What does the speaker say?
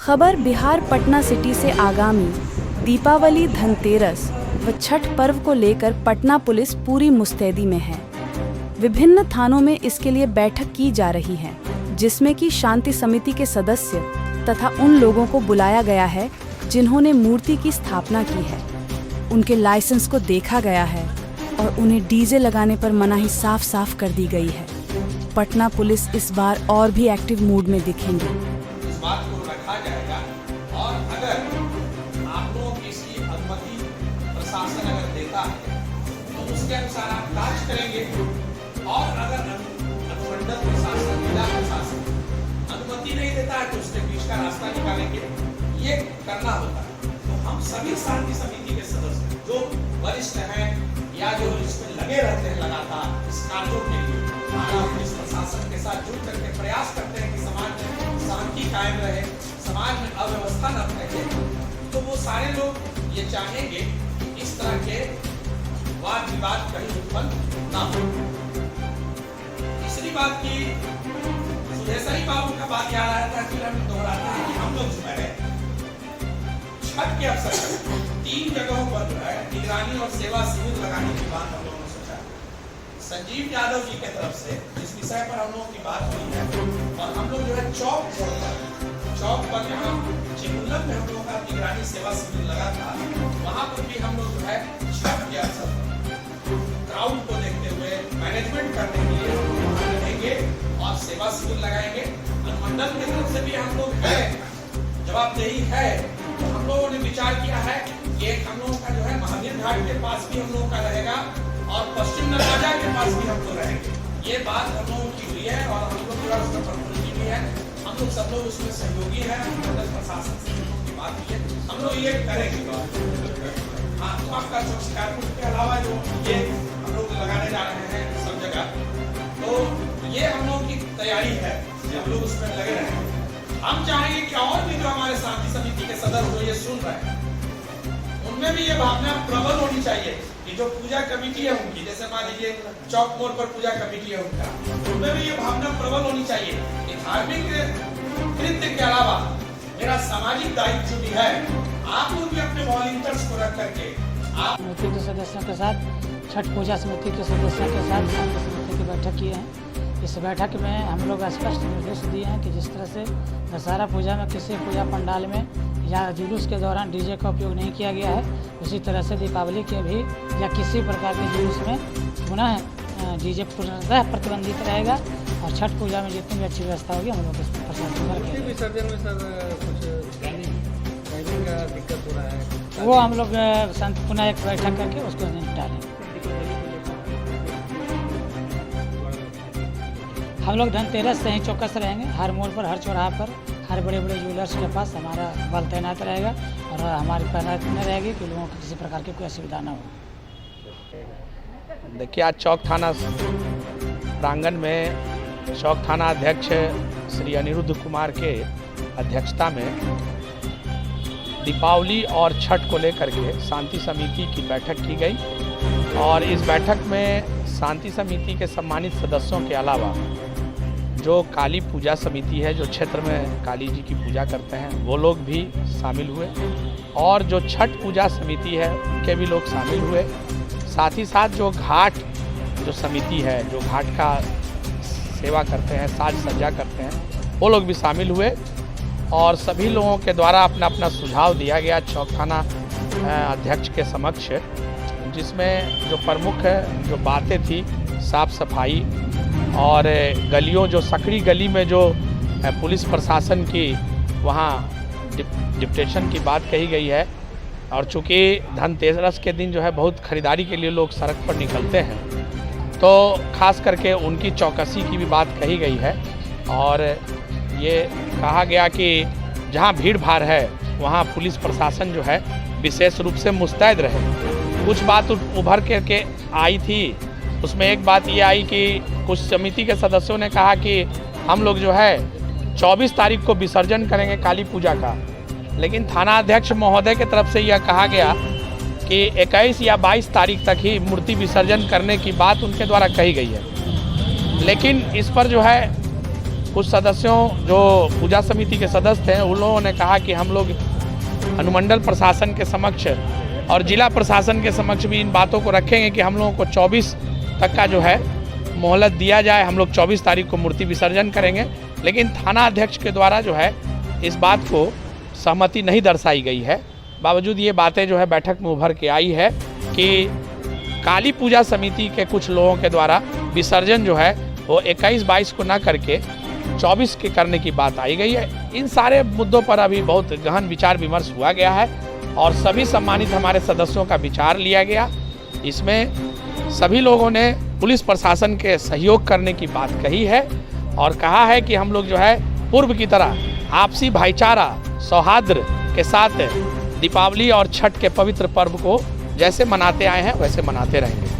खबर बिहार पटना सिटी से आगामी दीपावली, धनतेरस व छठ पर्व को लेकर पटना पुलिस पूरी मुस्तैदी में है। विभिन्न थानों में इसके लिए बैठक की जा रही है, जिसमें कि शांति समिति के सदस्य तथा उन लोगों को बुलाया गया है जिन्होंने मूर्ति की स्थापना की है। उनके लाइसेंस को देखा गया है और उन्हें डीजे लगाने पर मनाही साफ साफ कर दी गई है। पटना पुलिस इस बार और भी एक्टिव मूड में दिखेंगी। इस बात को रखा जाएगा और अगर आप लोगों की इसकी अनुमति प्रशासन अगर देता है तो उसके अनुसार आप कार्य करेंगे और अगर अनुमंडल प्रशासन, जिला प्रशासन अनुमति नहीं देता है तो उसके बीच का रास्ता निकालेंगे। ये करना होता है। तो हम सभी शांति समिति के सदस्य जो वरिष्ठ हैं या जो इसमें लगे रहते हैं लगातार इस कार्यों के लिए, पुलिस प्रशासन के साथ जुड़ करके प्रयास करते हैं कि समाज में शांति कायम रहे, समाज में अव्यवस्था न फैले। तो वो सारे लोग ये चाहेंगे कि इस तरह के वाद विवाद कहीं उत्पन्न ना हो। तीसरी बात की सुरेशरी बाबू का बात याद आया था, फिर हम दोहराते हैं कि हम लोग जो है छठ के अवसर पर 3 जगहों पर जो है निगरानी और सेवा शिविर लगाने की बात हम लोगों ने सोचा। संजीव यादव जी के तरफ से जिस विषय पर हम लोगों की बात हुई है और हम लोग जो है चौक पर जहाँ चिमुल्लन में हम लोगों का निगरानी सेवा शिविर लगा था, वहाँ पर भी हम लोग जो है छठ के अवसर पर क्राउड को देखते हुए मैनेजमेंट करने के लिए वहाँ रहेंगे और सेवा शिविर लगाएंगे। अनुमंडल की तरफ से भी हम लोग है जवाबदेही है, तो हम लोगों ने विचार किया है कि एक हम लोगों का जो है महावीर घाट के पास भी हम लोगों का रहेगा और पश्चिम नर्मदा के पास भी हम लोग रहेंगे। ये बात हम लोगों की हुई है और हम लोग की उसमें प्रॉपर्टी भी है, हम लोग सब लोग उसमें सहयोगी है। मंडल प्रशासन से की बात की है, हम लोग ये करेंगे। हाँ, तो आपका शिकारपुर के अलावा जो ये हम लोग लगाने जा रहे हैं सब जगह, तो ये हम लोगों की तैयारी है, हम लोग उसमें लगे रहेंगे। हम चाहेंगे कि और भी जो हमारे शांति समिति के सदस्य ये सुन रहे हैं उनमें भी ये भावना प्रबल होनी चाहिए कि जो पूजा कमेटी है उनकी, जैसे मान लीजिए चौक मोड़ पर पूजा कमेटी है उनका, उनमें भी ये भावना प्रबल होनी चाहिए कि धार्मिक कृत्य के अलावा मेरा सामाजिक दायित्व भी है। आप लोग भी अपने वॉलंटियर्स को रख करके आप समिति के सदस्यों के साथ, छठ पूजा समिति के सदस्यों के साथ शांति समिति की बैठक की है। इस बैठक में हम लोग स्पष्ट निर्देश दिए हैं कि जिस तरह से दशहरा पूजा में किसी पूजा पंडाल में या जुलूस के दौरान डीजे का उपयोग नहीं किया गया है, उसी तरह से दीपावली के भी या किसी प्रकार के जुलूस में पुनः डीजे पूर्णतः प्रतिबंधित रहेगा और छठ पूजा में जितनी भी अच्छी व्यवस्था होगी हम लोग इस प्रशासन विसर्जन में सर कुछ टाइमिंग का दिक्कत हो रहा है, वो हम लोग पुनः एक बैठक करके उसको निपटाएंगे। हम लोग धनतेरस से ही चौकस रहेंगे। हर मोड़ पर, हर चौराहा पर, हर बड़े बड़े ज्वेलर्स के पास हमारा बल तैनात रहेगा और हमारी तैनात न रहेगी कि लोगों को किसी प्रकार की कोई असुविधा न हो। देखिए, आज चौक थाना प्रांगण में चौक थाना अध्यक्ष श्री अनिरुद्ध कुमार के अध्यक्षता में दीपावली और छठ को लेकर के शांति समिति की बैठक की गई और इस बैठक में शांति समिति के सम्मानित सदस्यों के अलावा जो काली पूजा समिति है, जो क्षेत्र में काली जी की पूजा करते हैं, वो लोग भी शामिल हुए और जो छठ पूजा समिति है उनके भी लोग शामिल हुए। साथ ही साथ जो घाट जो समिति है, जो घाट का सेवा करते हैं, साज सज्जा करते हैं, वो लोग भी शामिल हुए और सभी लोगों के द्वारा अपना अपना सुझाव दिया गया चौक थाना अध्यक्ष के समक्ष, जिसमें जो प्रमुख जो बातें थी साफ सफाई और गलियों, जो सकड़ी गली में जो पुलिस प्रशासन की वहाँ डिप्टेशन की बात कही गई है और चूँकि धनतेरस के दिन जो है बहुत खरीदारी के लिए लोग सड़क पर निकलते हैं, तो खास करके उनकी चौकसी की भी बात कही गई है और ये कहा गया कि जहाँ भीड़ भाड़ है वहाँ पुलिस प्रशासन जो है विशेष रूप से मुस्तैद रहे। कुछ बात उभर करके आई थी, उसमें एक बात ये आई कि कुछ समिति के सदस्यों ने कहा कि हम लोग जो है 24 तारीख को विसर्जन करेंगे काली पूजा का, लेकिन थाना अध्यक्ष महोदय की तरफ से यह कहा गया कि 21 या 22 तारीख तक ही मूर्ति विसर्जन करने की बात उनके द्वारा कही गई है। लेकिन इस पर जो है कुछ सदस्यों जो पूजा समिति के सदस्य थे उन लोगों ने कहा कि हम लोग अनुमंडल प्रशासन के समक्ष और जिला प्रशासन के समक्ष भी इन बातों को रखेंगे कि हम लोगों को 24 तक का जो है मोहलत दिया जाए। हम लोग 24 तारीख को मूर्ति विसर्जन करेंगे, लेकिन थाना अध्यक्ष के द्वारा जो है इस बात को सहमति नहीं दर्शाई गई है। बावजूद ये बातें जो है बैठक में उभर के आई है कि काली पूजा समिति के कुछ लोगों के द्वारा विसर्जन जो है वो 21-22 को ना करके 24 के करने की बात आई गई है। इन सारे मुद्दों पर अभी बहुत गहन विचार विमर्श हुआ गया है और सभी सम्मानित हमारे सदस्यों का विचार लिया गया। इसमें सभी लोगों ने पुलिस प्रशासन के सहयोग करने की बात कही है और कहा है कि हम लोग जो है पूर्व की तरह आपसी भाईचारा सौहार्द के साथ दीपावली और छठ के पवित्र पर्व को जैसे मनाते आए हैं वैसे मनाते रहेंगे।